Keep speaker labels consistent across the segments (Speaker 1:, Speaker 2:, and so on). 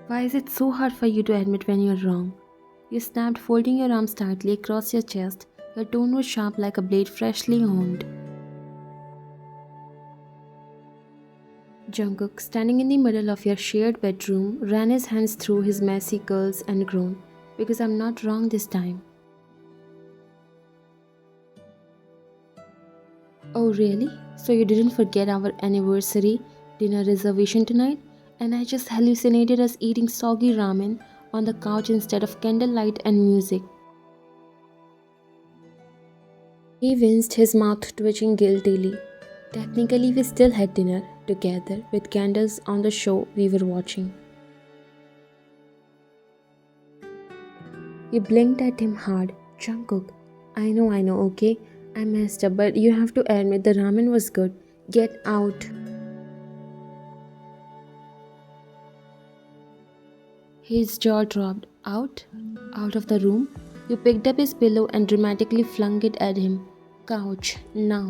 Speaker 1: Why is it so hard for you to admit when you're wrong? You snapped, folding your arms tightly across your chest. Your tone was sharp like a blade freshly honed. Jungkook, standing in the middle of your shared bedroom, ran his hands through his messy curls and groaned, "Because I'm not wrong this time." "Oh, really? So you didn't forget our anniversary dinner reservation tonight? And I just hallucinated us eating soggy ramen on the couch instead of candlelight and music." He winced, his mouth twitching guiltily. "Technically, we still had dinner together with candles on the show we were watching." You blinked at him hard. "Jungkook, I know, okay? I messed up, but you have to admit the ramen was good. Get out." His jaw dropped. "Out? Out of the room?" You picked up his pillow and dramatically flung it at him. "Couch, now."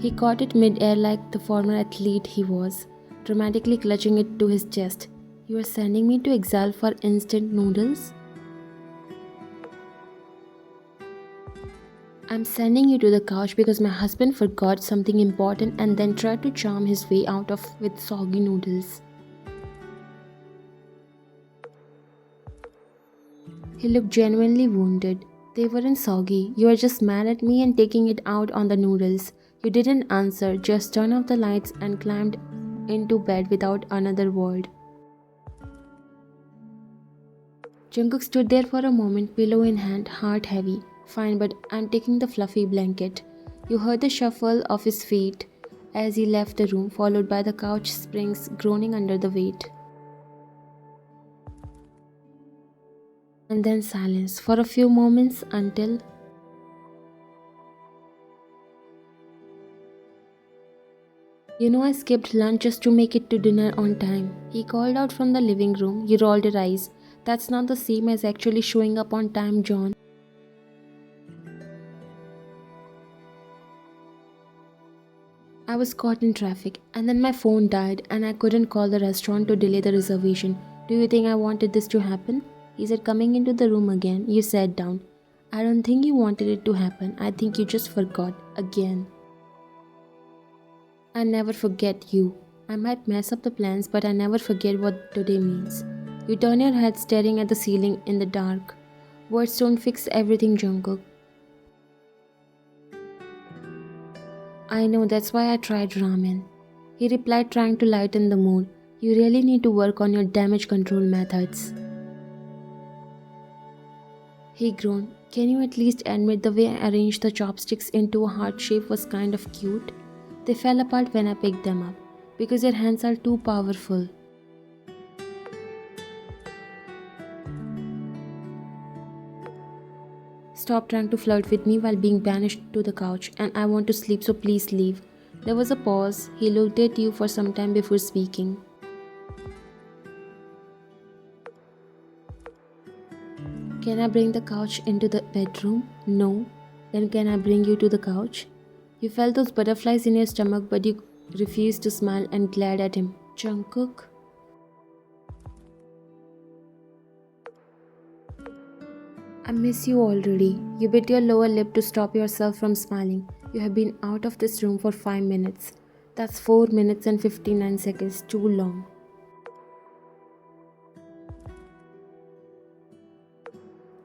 Speaker 1: He caught it mid-air like the former athlete he was, dramatically clutching it to his chest. "You are sending me to exile for instant noodles?" "I'm sending you to the couch because my husband forgot something important and then tried to charm his way out of with soggy noodles." He looked genuinely wounded. "They weren't soggy. You are just mad at me and taking it out on the noodles." You didn't answer, just turned off the lights and climbed into bed without another word. Jungkook stood there for a moment, pillow in hand, heart heavy. "Fine, but I'm taking the fluffy blanket." You heard the shuffle of his feet as he left the room, followed by the couch springs groaning under the weight. And then silence for a few moments until I skipped lunch just to make it to dinner on time," he called out from the living room. You rolled your eyes. "That's not the same as actually showing up on time, John." "I was caught in traffic, and then my phone died, and I couldn't call the restaurant to delay the reservation. Do you think I wanted this to happen?" He said, coming into the room again. You sat down. "I don't think you wanted it to happen. I think you just forgot. Again." "I never forget you. I might mess up the plans, but I never forget what today means." You turn your head, staring at the ceiling in the dark. "Words don't fix everything, Jungkook." "I know, that's why I tried ramen," he replied, trying to lighten the mood. "You really need to work on your damage control methods." He groaned. "Can you at least admit the way I arranged the chopsticks into a heart shape was kind of cute? They fell apart when I picked them up, because your hands are too powerful." "Stop trying to flirt with me while being banished to the couch, and I want to sleep, so please leave." There was a pause. He looked at you for some time before speaking. "Can I bring the couch into the bedroom?" "No." "Then can I bring you to the couch?" You felt those butterflies in your stomach, but you refused to smile and glared at him. "Jungkook?" "I miss you already." You bit your lower lip to stop yourself from smiling. "You have been out of this room for 5 minutes. That's 4 minutes and 59 seconds too long."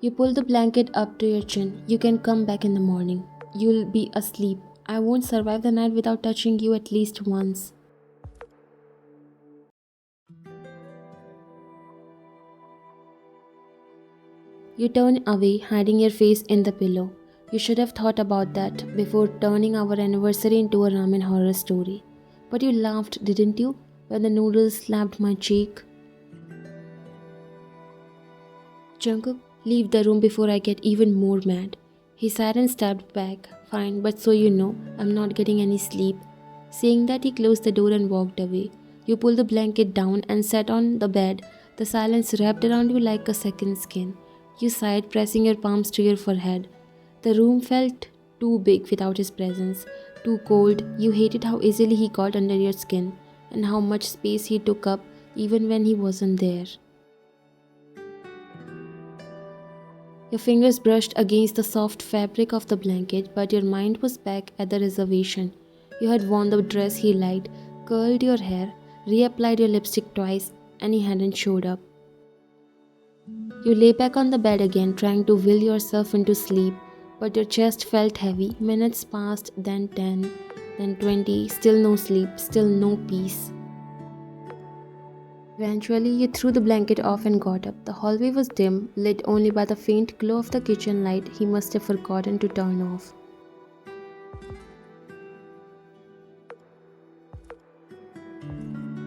Speaker 1: You pull the blanket up to your chin. "You can come back in the morning. You'll be asleep. I won't survive the night without touching you at least once." You turn away, hiding your face in the pillow. You should have thought about that before turning our anniversary into a ramen horror story. But you laughed, didn't you, when the noodles slapped my cheek? "Jungkook, leave the room before I get even more mad." He sighed and stepped back. "Fine, but so you know, I'm not getting any sleep." Saying that, he closed the door and walked away. You pulled the blanket down and sat on the bed. The silence wrapped around you like a second skin. You sighed, pressing your palms to your forehead. The room felt too big without his presence, too cold. You hated how easily he got under your skin. and how much space he took up even when he wasn't there. Your fingers brushed against the soft fabric of the blanket, but your mind was back at the reservation. You had worn the dress he liked, curled your hair, reapplied your lipstick twice, and he hadn't showed up. You lay back on the bed again, trying to will yourself into sleep, but your chest felt heavy. Minutes passed, then 10, then 20, still no sleep, still no peace. Eventually, you threw the blanket off and got up. The hallway was dim, lit only by the faint glow of the kitchen light he must have forgotten to turn off.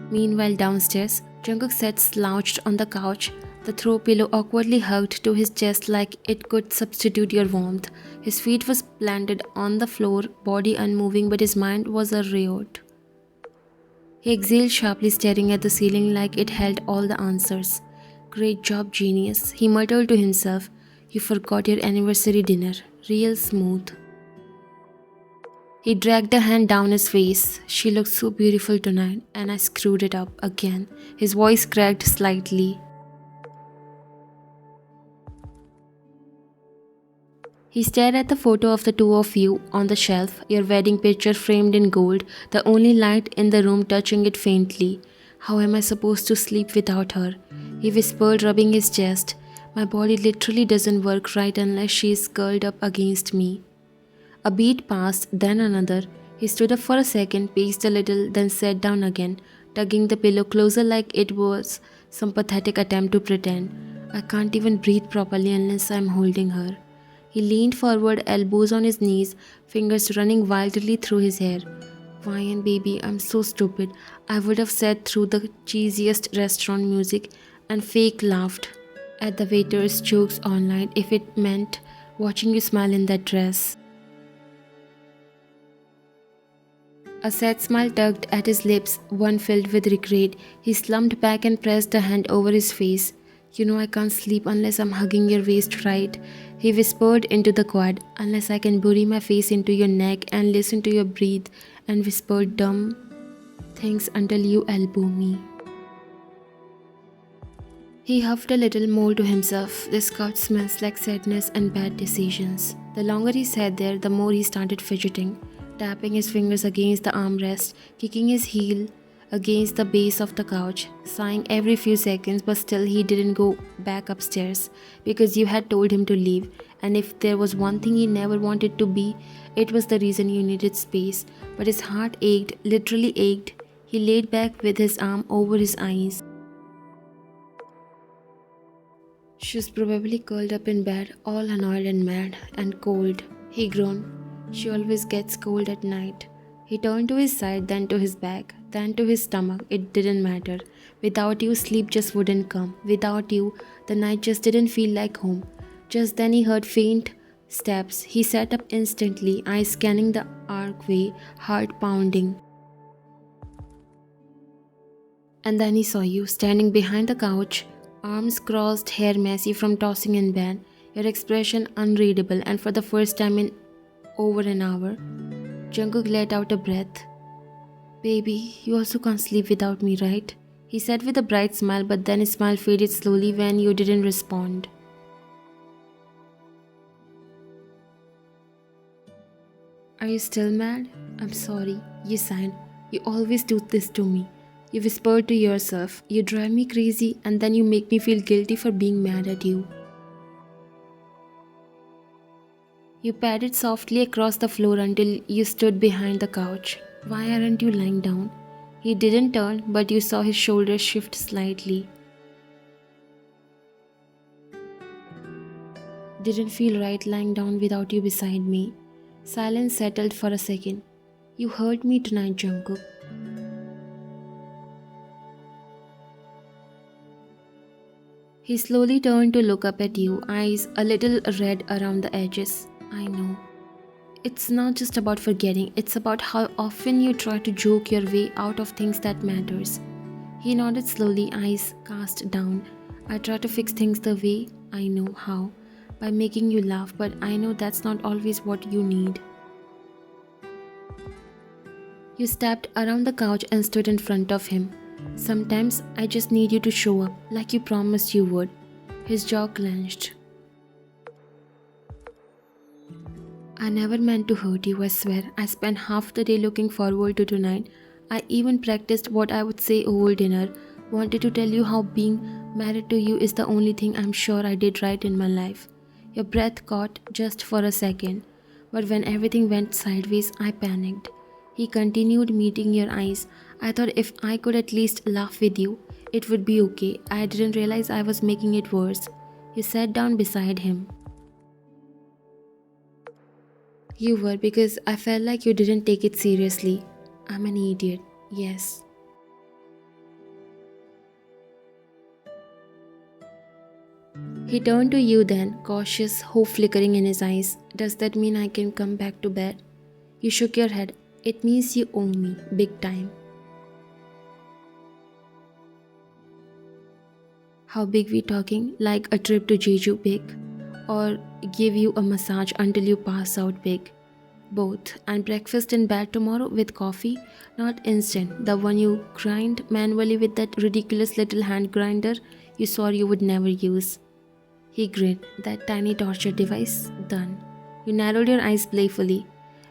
Speaker 1: Meanwhile, downstairs, Jungkook sat slouched on the couch, the throw pillow awkwardly hugged to his chest like it could substitute your warmth. His feet was planted on the floor, body unmoving, but his mind was a riot. He exhaled sharply, staring at the ceiling like it held all the answers. "Great job, genius," he muttered to himself. "You forgot your anniversary dinner. Real smooth." He dragged a hand down his face. "She looks so beautiful tonight, and I screwed it up again." His voice cracked slightly. He stared at the photo of the two of you on the shelf, your wedding picture framed in gold, the only light in the room touching it faintly. "How am I supposed to sleep without her?" he whispered, rubbing his chest. "My body literally doesn't work right unless she is curled up against me." A beat passed, then another. He stood up for a second, paced a little, then sat down again, tugging the pillow closer like it was some pathetic attempt to pretend. "I can't even breathe properly unless I'm holding her." He leaned forward, elbows on his knees, fingers running wildly through his hair. "Ryan, baby, I'm so stupid. I would have sat through the cheesiest restaurant music and fake laughed at the waiter's jokes online if it meant watching you smile in that dress." A sad smile tugged at his lips, one filled with regret. He slumped back and pressed a hand over his face. "You know I can't sleep unless I'm hugging your waist, right?" he whispered into the quad. "Unless I can bury my face into your neck and listen to your breath and whisper dumb things until you elbow me." He huffed a little more to himself. This couch smells like sadness and bad decisions. The longer he sat there, the more he started fidgeting, tapping his fingers against the armrest, kicking his heel against the base of the couch, sighing every few seconds, but still he didn't go back upstairs because you had told him to leave. And if there was one thing he never wanted to be, it was the reason you needed space. But his heart ached, literally ached. He laid back with his arm over his eyes. "She's probably curled up in bed, all annoyed and mad and cold," he groaned. "She always gets cold at night." He turned to his side, then to his back, then to his stomach. It didn't matter. Without you, sleep just wouldn't come. Without you, the night just didn't feel like home. Just then he heard faint steps. He sat up instantly, eyes scanning the archway, heart pounding. And then he saw you, standing behind the couch, arms crossed, hair messy from tossing in bed, your expression unreadable, and for the first time in over an hour, Jungkook let out a breath. "Baby, you also can't sleep without me, right?" he said with a bright smile, but then his smile faded slowly when you didn't respond. "Are you still mad?" "I'm sorry," you sighed. "You always do this to me." You whispered to yourself. "You drive me crazy and then you make me feel guilty for being mad at you." You padded softly across the floor until you stood behind the couch. "Why aren't you lying down?" He didn't turn, but you saw his shoulders shift slightly. "Didn't feel right lying down without you beside me." Silence settled for a second. "You hurt me tonight, Jungkook." He slowly turned to look up at you, eyes a little red around the edges. "I know. It's not just about forgetting, it's about how often you try to joke your way out of things that matters." He nodded slowly, eyes cast down. "I try to fix things the way I know how, by making you laugh, but I know that's not always what you need." You stepped around the couch and stood in front of him. Sometimes I just need you to show up, like you promised you would. His jaw clenched. I never meant to hurt you, I swear. I spent half the day looking forward to tonight. I even practiced what I would say over dinner. Wanted to tell you how being married to you is the only thing I'm sure I did right in my life. Your breath caught just for a second, but when everything went sideways, I panicked. He continued, meeting your eyes. I thought if I could at least laugh with you, it would be okay. I didn't realize I was making it worse. You sat down beside him. You were, because I felt like you didn't take it seriously. I'm an idiot. Yes. He turned to you then, cautious hope flickering in his eyes. Does that mean I can come back to bed? You shook your head. It means you owe me, big time. How big we talking? Like a trip to Jeju big? Or give you a massage until you pass out big? Both. And breakfast in bed tomorrow with coffee? Not instant, the one you grind manually with that ridiculous little hand grinder you swore you would never use. He grinned. That tiny torture device? Done. You narrowed your eyes playfully.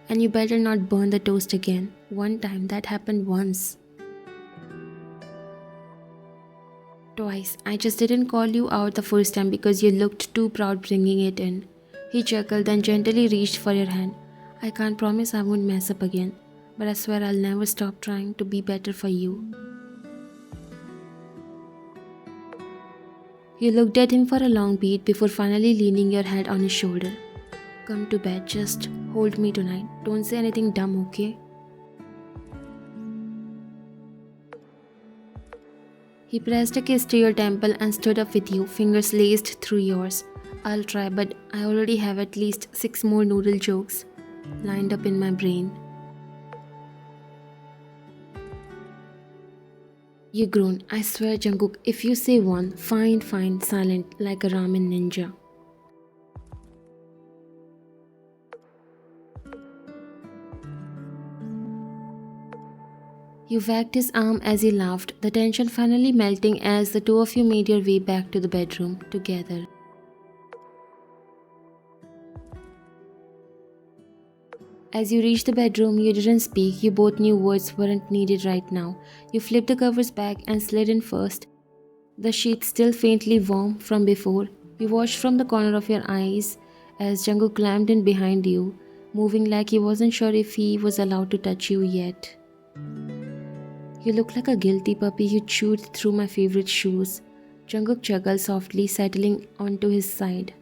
Speaker 1: And you better not burn the toast again. One time, that happened once. Twice. I just didn't call you out the first time because you looked too proud bringing it in. He chuckled, then gently reached for your hand. I can't promise I won't mess up again, but I swear I'll never stop trying to be better for you. You looked at him for a long beat before finally leaning your head on his shoulder. Come to bed, just hold me tonight. Don't say anything dumb, okay? He pressed a kiss to your temple and stood up with you, fingers laced through yours. I'll try, but I already have at least 6 more noodle jokes lined up in my brain. You groaned. I swear, Jungkook, if you say one, fine, silent like a ramen ninja. You wagged his arm as he laughed, the tension finally melting as the two of you made your way back to the bedroom together. As you reached the bedroom, you didn't speak. You both knew words weren't needed right now. You flipped the covers back and slid in first, the sheets still faintly warm from before. You watched from the corner of your eyes as Jungkook climbed in behind you, moving like he wasn't sure if he was allowed to touch you yet. You look like a guilty puppy who chewed through my favorite shoes. Jungkook chuckled softly, settling onto his side.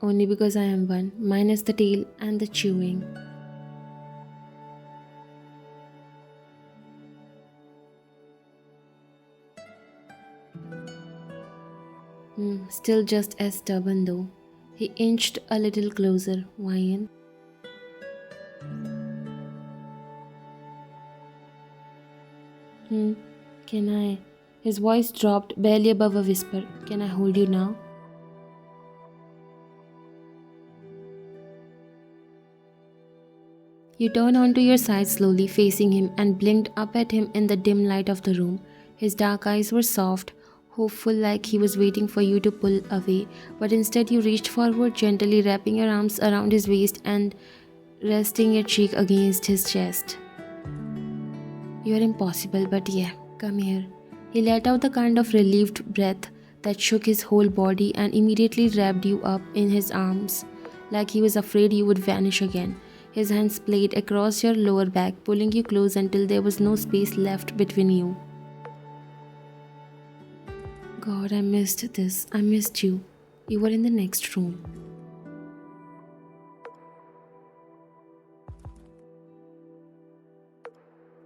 Speaker 1: Only because I am one, minus the tail and the chewing. Still just as stubborn though. He inched a little closer. Wyan. Can I? His voice dropped barely above a whisper. Can I hold you now? You turned onto your side slowly, facing him, and blinked up at him in the dim light of the room. His dark eyes were soft, hopeful, like he was waiting for you to pull away, but instead you reached forward, gently wrapping your arms around his waist and resting your cheek against his chest. You're impossible, but yeah, come here. He let out the kind of relieved breath that shook his whole body and immediately wrapped you up in his arms, like he was afraid you would vanish again. His hands played across your lower back, pulling you close until there was no space left between you. God, I missed this. I missed you. You were in the next room.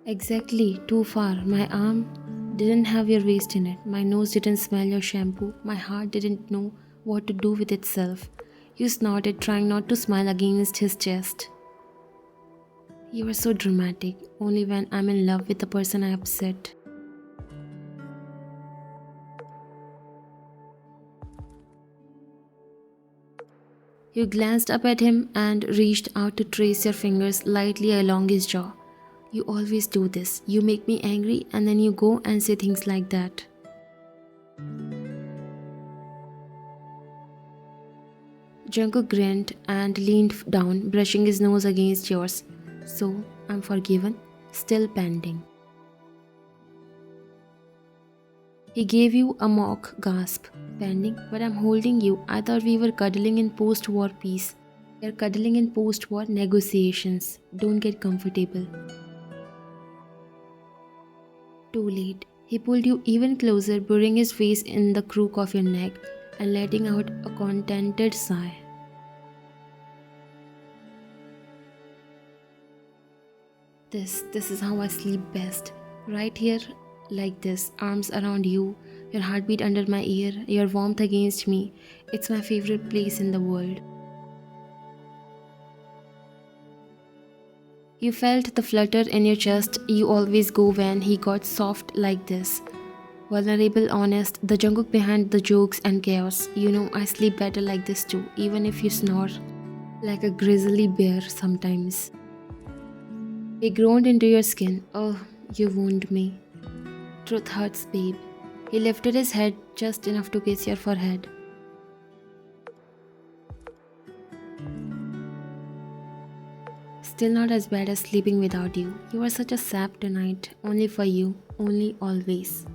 Speaker 1: Exactly, too far. My arm didn't have your waist in it. My nose didn't smell your shampoo. My heart didn't know what to do with itself. You snorted, trying not to smile against his chest. You are so dramatic. Only when I'm in love with the person I upset. You glanced up at him and reached out to trace your fingers lightly along his jaw. You always do this. You make me angry and then you go and say things like that. Jungkook grinned and leaned down, brushing his nose against yours. So, I'm forgiven, still pending. He gave you a mock gasp. Pending, but I'm holding you. I thought we were cuddling in post-war peace. We're cuddling in post-war negotiations. Don't get comfortable. Too late. He pulled you even closer, burying his face in the crook of your neck and letting out a contented sigh. This is how I sleep best. Right here, like this, arms around you, your heartbeat under my ear, your warmth against me. It's my favorite place in the world. You felt the flutter in your chest you always go when he got soft like this. Vulnerable, honest, the Jungkook behind the jokes and chaos. You know I sleep better like this too, even if you snore like a grizzly bear sometimes. He groaned into your skin. Oh, you wound me. Truth hurts, babe. He lifted his head just enough to kiss your forehead. Still not as bad as sleeping without you. You are such a sap tonight. Only for you. Only always.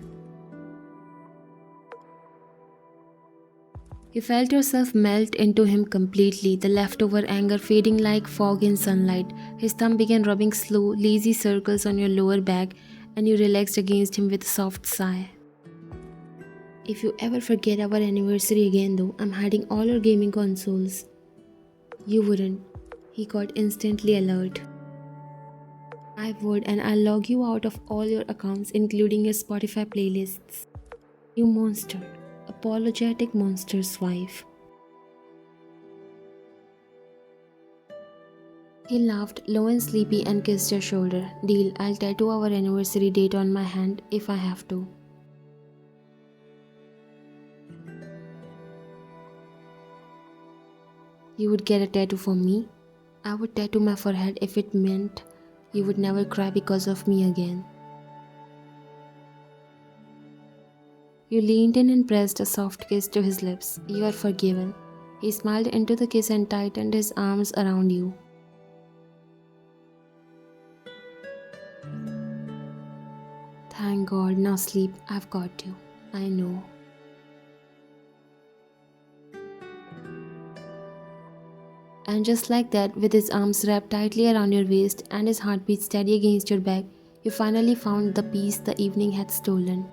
Speaker 1: You felt yourself melt into him completely, the leftover anger fading like fog in sunlight. His thumb began rubbing slow, lazy circles on your lower back, and you relaxed against him with a soft sigh. If you ever forget our anniversary again though, I'm hiding all your gaming consoles. You wouldn't. He got instantly alert. I would, and I'll log you out of all your accounts, including your Spotify playlists. You monster. Apologetic monster's wife. He laughed, low and sleepy, and kissed your shoulder. Deal, I'll tattoo our anniversary date on my hand if I have to. You would get a tattoo for me? I would tattoo my forehead if it meant you would never cry because of me again. You leaned in and pressed a soft kiss to his lips. You are forgiven. He smiled into the kiss and tightened his arms around you. Thank God, now sleep. I've got you. I know. And just like that, with his arms wrapped tightly around your waist and his heartbeat steady against your back, you finally found the peace the evening had stolen.